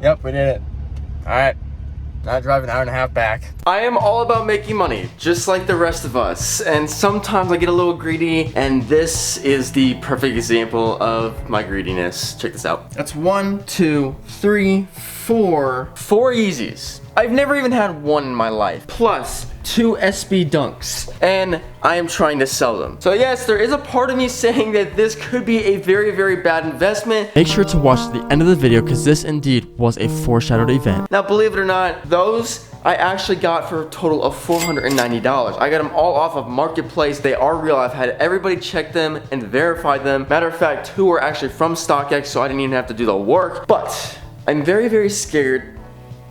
Yep, we did it. All right. Now drive an hour and a half back. I am all about making money, just like the rest of us. And sometimes I get a little greedy, and this is the perfect example of my greediness. Check this out. That's 1, 2, 3, 4 Yeezys. I've never even had one in my life. Plus 2 SB Dunks. And I am trying to sell them. So yes, there is a part of me saying that this could be a very, very bad investment. Make sure to watch the end of the video because this indeed was a foreshadowed event. Now, believe it or not, those I actually got for a total of $490. I got them all off of Marketplace. They are real. I've had everybody check them and verify them. Matter of fact, 2 were actually from StockX, so I didn't even have to do the work. But I'm very, very scared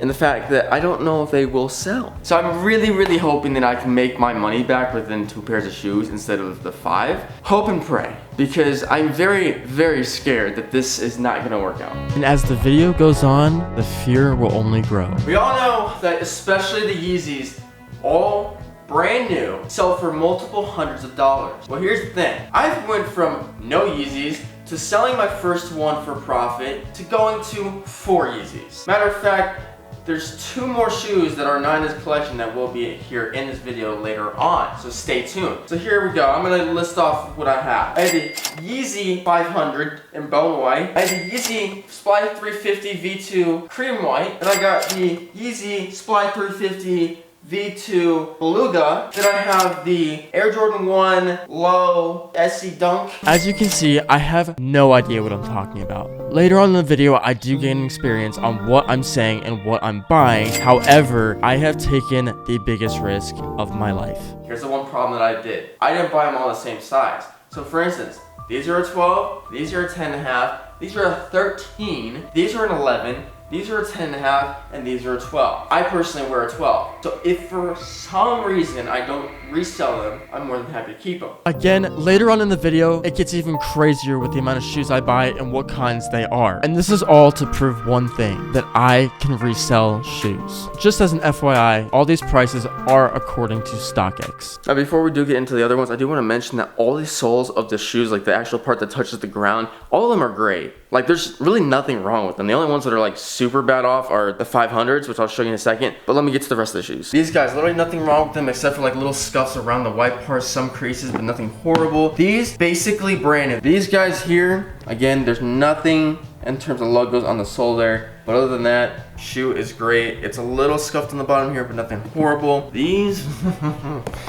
in the fact that I don't know if they will sell. So I'm really, really hoping that I can make my money back within 2 pairs of shoes instead of the 5. Hope and pray, because I'm very, very scared that this is not gonna work out. And as the video goes on, the fear will only grow. We all know that especially the Yeezys, all brand new, sell for multiple hundreds of dollars. Well, here's the thing. I've went from no Yeezys to selling my first one for profit to going to 4 Yeezys. Matter of fact, there's 2 more shoes that are not in this collection that will be here in this video later on, so stay tuned. So here we go. I'm gonna list off what I have. I have the Yeezy 500 in bone white. I have the Yeezy Sply 350 V2 cream white. And I got the Yeezy Sply 350 V2 Beluga. Then I have the Air Jordan 1 Low SC Dunk. As you can see, I have no idea what I'm talking about. Later on in the video, I do gain experience on what I'm saying and what I'm buying. However, I have taken the biggest risk of my life. Here's the one problem that I did. I didn't buy them all the same size. So for instance, these are a 12, these are a 10.5, these are a 13, these are an 11, these are a 10.5, and these are a 12. I personally wear a 12. So if for some reason I don't resell them, I'm more than happy to keep them. Again, later on in the video, it gets even crazier with the amount of shoes I buy and what kinds they are. And this is all to prove one thing, that I can resell shoes. Just as an FYI, all these prices are according to StockX. Now before we do get into the other ones, I do want to mention that all the soles of the shoes, like the actual part that touches the ground, all of them are great. Like there's really nothing wrong with them. The only ones that are like super bad off are the 500s, which I'll show you in a second. But let me get to the rest of the shoes. These guys, literally nothing wrong with them except for like little scuffs around the white parts, some creases, but nothing horrible. These basically brand new. These guys here, again, there's nothing in terms of logos on the sole there. But other than that, shoe is great. It's a little scuffed on the bottom here, but nothing horrible. These,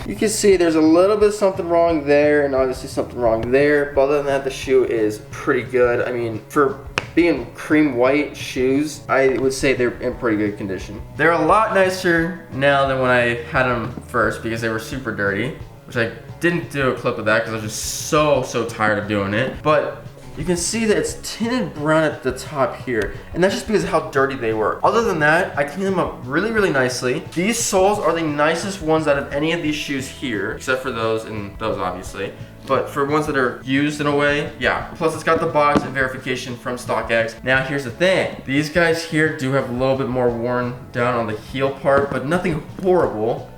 you can see there's a little bit of something wrong there and obviously something wrong there. But other than that, the shoe is pretty good. I mean, for being cream white shoes, I would say they're in pretty good condition. They're a lot nicer now than when I had them first because they were super dirty, which I didn't do a clip of that because I was just so tired of doing it. But you can see that it's tinted brown at the top here, and that's just because of how dirty they were. Other than that, I cleaned them up really nicely. These soles are the nicest ones out of any of these shoes here, except for those and those obviously. But for ones that are used in a way, yeah. Plus it's got the box and verification from StockX. Now here's the thing. These guys here do have a little bit more worn down on the heel part, but nothing horrible.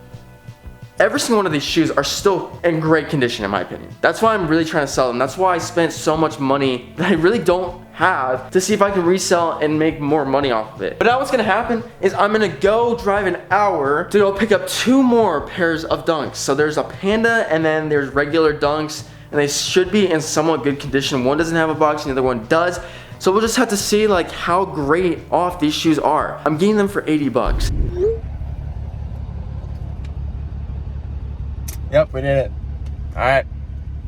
Every single one of these shoes are still in great condition in my opinion. That's why I'm really trying to sell them. That's why I spent so much money that I really don't have to see if I can resell and make more money off of it. But now what's gonna happen is I'm gonna go drive an hour to go pick up 2 more pairs of Dunks. So there's a Panda and then there's regular Dunks, and they should be in somewhat good condition. One doesn't have a box and the other one does. So we'll just have to see like how great off these shoes are. I'm getting them for 80 bucks. Yep, we did it. All right.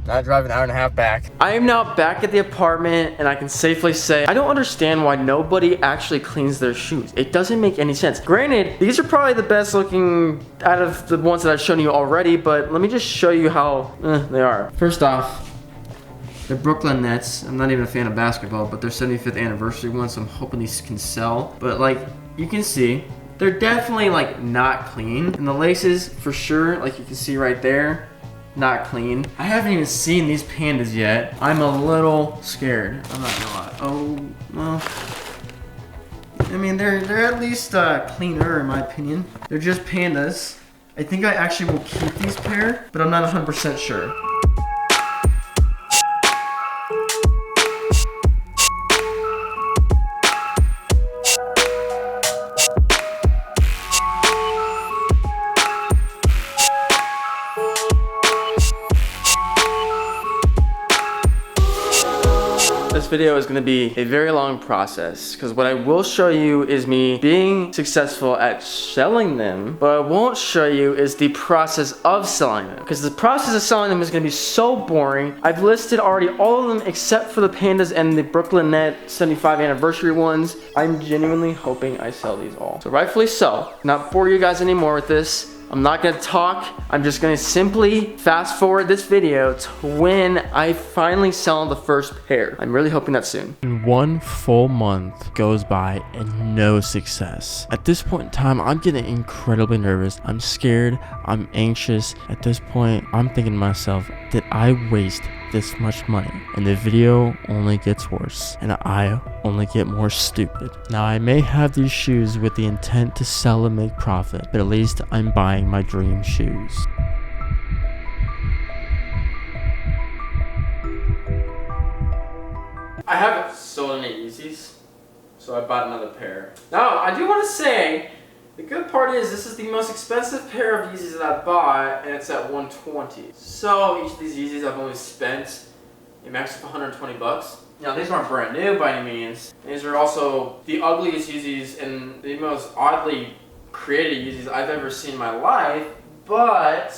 Now drive an hour and a half back. I am now back at the apartment, and I can safely say I don't understand why nobody actually cleans their shoes. It doesn't make any sense. Granted, these are probably the best looking out of the ones that I've shown you already, but let me just show you how they are. First off, the Brooklyn Nets. I'm not even a fan of basketball, but their 75th anniversary one, so I'm hoping these can sell. But like, you can see, they're definitely like not clean. And the laces, for sure, like you can see right there, not clean. I haven't even seen these Pandas yet. I'm a little scared. I'm not gonna lie. Oh, well. I mean, they're at least cleaner in my opinion. They're just Pandas. I think I actually will keep these pair, but I'm not 100% sure. this video is gonna be a very long process because what I will show you is me being successful at selling them, but I won't show you is the process of selling them because the process of selling them is gonna be so boring. I've listed already all of them except for the pandas and the Brooklyn Net 75 anniversary ones. I'm genuinely hoping I sell these all. So rightfully so, not bore you guys anymore with this. I'm not gonna talk. I'm just gonna simply fast forward this video to when I finally sell the first pair. I'm really hoping that's soon. And 1 full month goes by and no success. At this point in time, I'm getting incredibly nervous. I'm scared. I'm anxious. At this point, I'm thinking to myself, did I waste this much money? And the video only gets worse and I only get more stupid. Now I may have these shoes with the intent to sell and make profit, but at least I'm buying my dream shoes. I haven't sold any Yeezys, so I bought another pair. Now, I do want to say, the good part is this is the most expensive pair of Yeezys that I bought, and it's at $120. So each of these Yeezys I've only spent a max of 120 bucks. Now these aren't brand new by any means. These are also the ugliest Yeezys and the most oddly created Yeezys I've ever seen in my life, but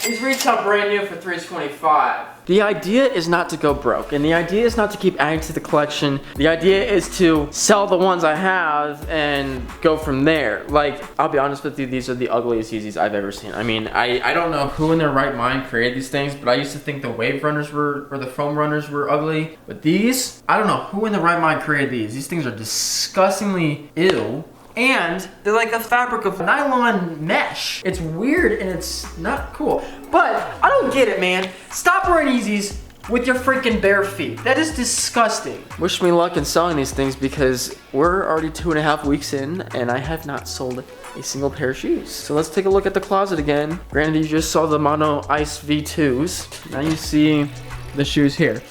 these retail brand new for $325. The idea is not to go broke, and the idea is not to keep adding to the collection. The idea is to sell the ones I have and go from there. Like, I'll be honest with you, these are the ugliest Yeezys I've ever seen. I mean, I don't know who in their right mind created these things, but I used to think the wave runners or the foam runners were ugly. But these, I don't know who in their right mind created these. These things are disgustingly ill. And they're like the fabric of nylon mesh. It's weird and it's not cool. But I don't get it, man. Stop wearing Yeezys with your freaking bare feet. That is disgusting. Wish me luck in selling these things because we're already 2.5 weeks in and I have not sold a single pair of shoes. So let's take a look at the closet again. Granted, you just saw the Mono Ice V2s. Now you see the shoes here.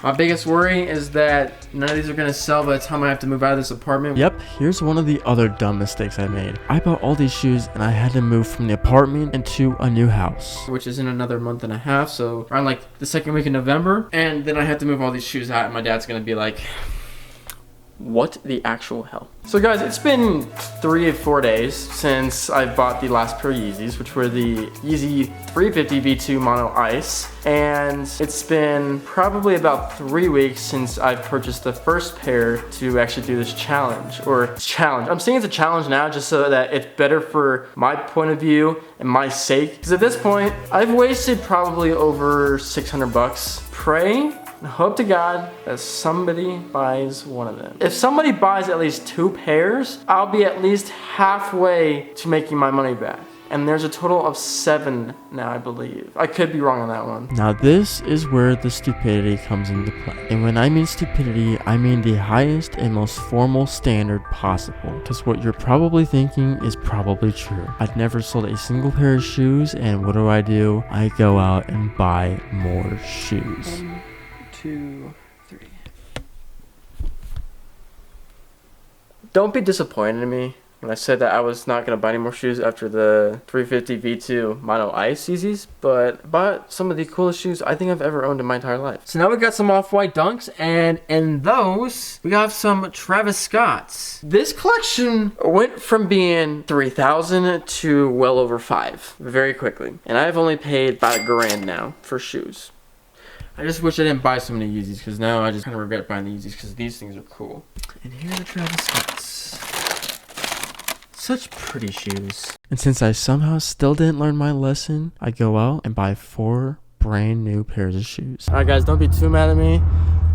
My biggest worry is that none of these are gonna sell by the time I have to move out of this apartment. Yep, here's one of the other dumb mistakes I made. I bought all these shoes and I had to move from the apartment into a new house, which is in another month and a half, so around like the second week in November. And then I have to move all these shoes out and my dad's gonna be like, what the actual hell? So guys, it's been 3 or 4 days since I bought the last pair of Yeezys, which were the Yeezy 350 V2 Mono Ice. And it's been probably about 3 weeks since I've purchased the first pair to actually do this challenge. I'm saying it's a challenge now just so that it's better for my point of view and my sake. Because at this point, I've wasted probably over 600 bucks. Pray and hope to God that somebody buys one of them. If somebody buys at least 2 pairs, I'll be at least halfway to making my money back. And there's a total of 7 now, I believe. I could be wrong on that one. Now this is where the stupidity comes into play. And when I mean stupidity, I mean the highest and most formal standard possible. Because what you're probably thinking is probably true. I've never sold a single pair of shoes, and what do? I go out and buy more shoes. 1, 2, 3. Don't be disappointed in me when I said that I was not going to buy any more shoes after the 350 V2 Mono Ice Yeezys, but I bought some of the coolest shoes I think I've ever owned in my entire life. So now we got some off-white Dunks, and in those, we got some Travis Scotts. This collection went from being $3,000 to well over $5,000 very quickly, and I've only paid about $1,000 now for shoes. I just wish I didn't buy so many Yeezys, because now I just kind of regret buying the Yeezys, because these things are cool. And here are the Travis Scotts. Such pretty shoes. And since I somehow still didn't learn my lesson, I go out and buy 4 brand new pairs of shoes. Alright guys, don't be too mad at me,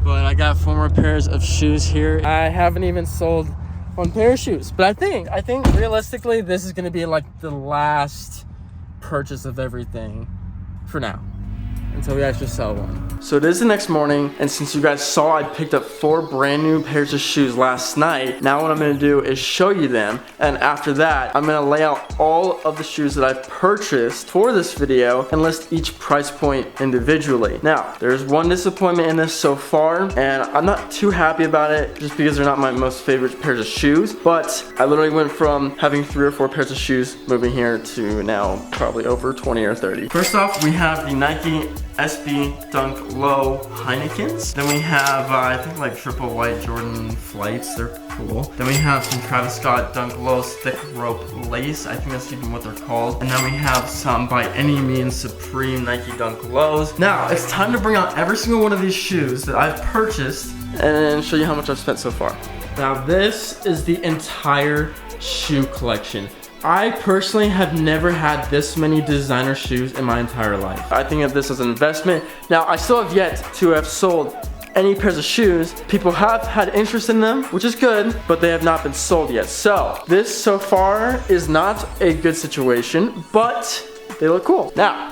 but I got 4 more pairs of shoes here. I haven't even sold 1 pair of shoes, but I think realistically this is gonna be like the last purchase of everything for now, until we actually sell one. So it is the next morning, and since you guys saw I picked up 4 brand new pairs of shoes last night, now what I'm gonna do is show you them, and after that, I'm gonna lay out all of the shoes that I've purchased for this video and list each price point individually. Now, there's one disappointment in this so far, and I'm not too happy about it just because they're not my most favorite pairs of shoes, but I literally went from having 3 or 4 pairs of shoes moving here to now probably over 20 or 30. First off, we have the Nike SB Dunk Low Heinekens. Then we have, I think like triple white Jordan Flights. They're cool. Then we have some Travis Scott Dunk Lows thick rope lace. I think that's even what they're called. And then we have some By Any Means Supreme Nike Dunk Lows. Now, it's time to bring out every single one of these shoes that I've purchased and show you how much I've spent so far. Now, this is the entire shoe collection. I personally have never had this many designer shoes in my entire life. I think of this as an investment. Now, I still have yet to have sold any pairs of shoes. People have had interest in them, which is good, but they have not been sold yet. So, this so far is not a good situation, but they look cool. Now,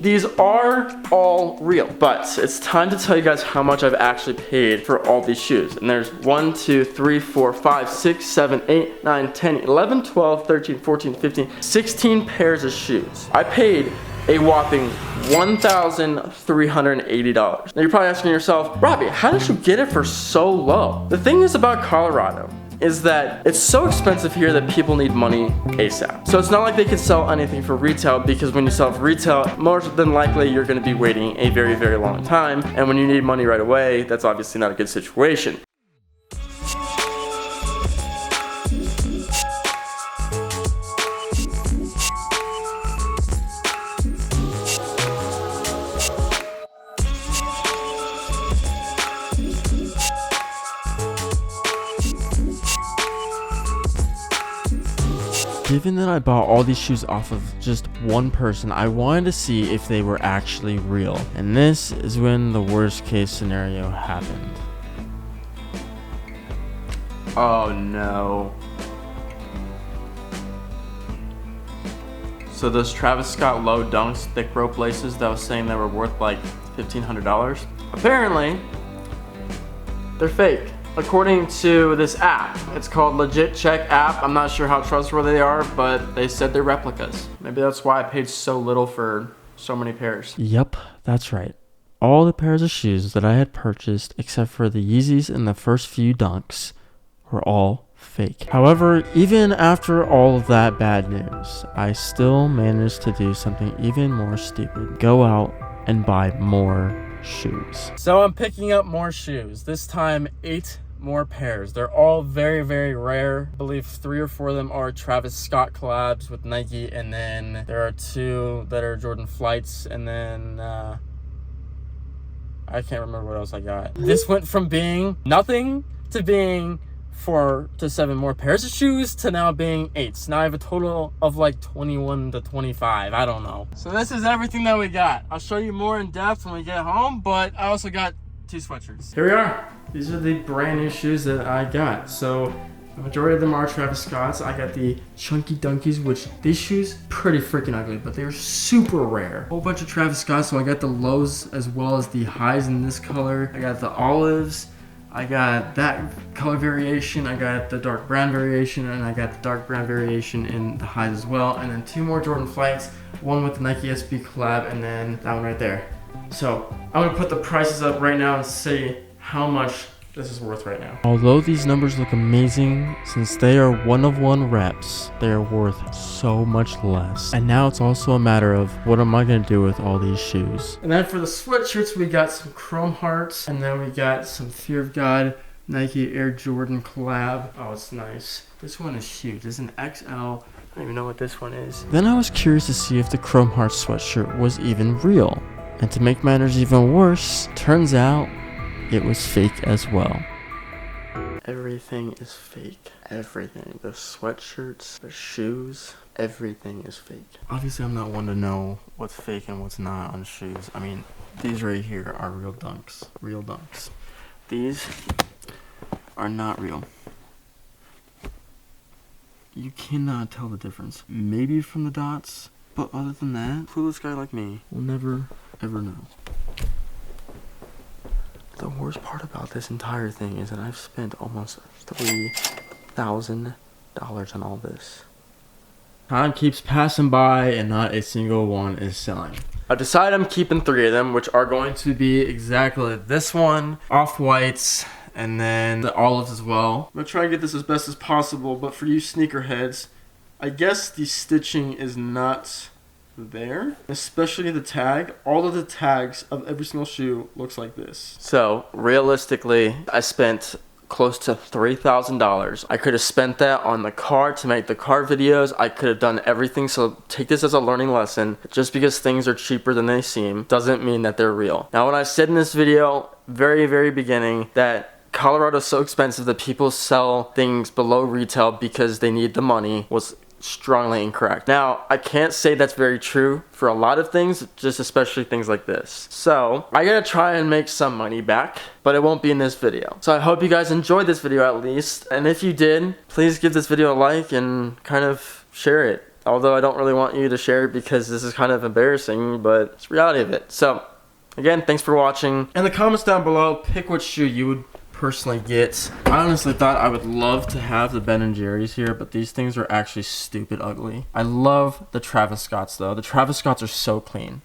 these are all real, but it's time to tell you guys how much I've actually paid for all these shoes. And there's 1, 2, 3, 4, 5, 6, 7, 8, 9, 10, 11, 12, 13, 14, 15, 16 pairs of shoes. I paid a whopping $1,380. Now you're probably asking yourself, Robbie, how did you get it for so low? The thing is about Colorado is that it's so expensive here that people need money ASAP. So it's not like they can sell anything for retail, because when you sell for retail, more than likely you're gonna be waiting a very, very long time. And when you need money right away, that's obviously not a good situation. Given that I bought all these shoes off of just one person, I wanted to see if they were actually real. And this is when the worst case scenario happened. Oh no. So those Travis Scott Low Dunks thick rope laces that I was saying they were worth like $1,500, apparently they're fake. According to this app, it's called Legit Check app. I'm not sure how trustworthy they are, but they said they're replicas. Maybe that's why I paid so little for so many pairs. Yep, that's right. All the pairs of shoes that I had purchased, except for the Yeezys and the first few Dunks, were all fake. However, even after all of that bad news, I still managed to do something even more stupid. Go out and buy more shoes. So I'm picking up more shoes. This time 8 more pairs. They're all very, very rare. I believe 3 or 4 of them are Travis Scott collabs with Nike, and then there are 2 that are Jordan Flights, and then I can't remember what else I got. This went from being nothing to being 4 to 7 more pairs of shoes to now being 8. So now I have a total of like 21 to 25. I don't know. So this is everything that we got. I'll show you more in depth when we get home, but I also got 2 sweatshirts. Here we are. These are the brand new shoes that I got. So the majority of them are Travis Scott's. I got the Chunky Dunkies, which these shoes pretty freaking ugly, but they're super rare. Whole bunch of Travis Scott. So I got the lows as well as the highs in this color. I got the olives. I got that color variation, I got the dark brown variation, and I got the dark brown variation in the highs as well. And then 2 more Jordan Flights, one with the Nike SB collab, and then that one right there. So I'm gonna put the prices up right now and see how much this is worth right now. Although these numbers look amazing, since they are 1-of-1 reps, they are worth so much less. And now it's also a matter of what am I gonna do with all these shoes. And then for the sweatshirts, we got some Chrome Hearts, and then we got some Fear of God Nike Air Jordan collab. Oh, it's nice. This one is huge. It's an XL. I don't even know what this one is. Then I was curious to see if the Chrome Hearts sweatshirt was even real. And to make matters even worse, turns out it was fake as well. Everything is fake. Everything. The sweatshirts, the shoes, everything is fake. Obviously, I'm not one to know what's fake and what's not on shoes. I mean, these right here are real Dunks. Real Dunks. These are not real. You cannot tell the difference. Maybe from the dots, but other than that, clueless guy like me will never, ever know. The worst part about this entire thing is that I've spent almost $3,000 on all this. Time keeps passing by and not a single one is selling. I've decided I'm keeping 3 of them, which are going to be exactly this one, off-whites, and then the olives as well. I'm gonna try and get this as best as possible, but for you sneakerheads, I guess the stitching is not there, especially the tag. All of the tags of every single shoe looks like this. So realistically, I spent close to $3,000. I could have spent that on the car to make the car videos. I could have done everything. So take this as a learning lesson. Just because things are cheaper than they seem doesn't mean that they're real. Now, when I said in this video, very beginning, that Colorado's so expensive that people sell things below retail because they need the money, was strongly incorrect. Now, I can't say that's very true for a lot of things, just especially things like this. So I gotta try and make some money back, but it won't be in this video. So I hope you guys enjoyed this video at least. And if you did, please give this video a like and kind of share it. Although I don't really want you to share it because this is kind of embarrassing, but it's the reality of it. So again, thanks for watching. In the comments down below, pick which shoe you would personally get. I honestly thought I would love to have the Ben & Jerry's here, but these things are actually stupid ugly. I love the Travis Scotts though. The Travis Scotts are so clean.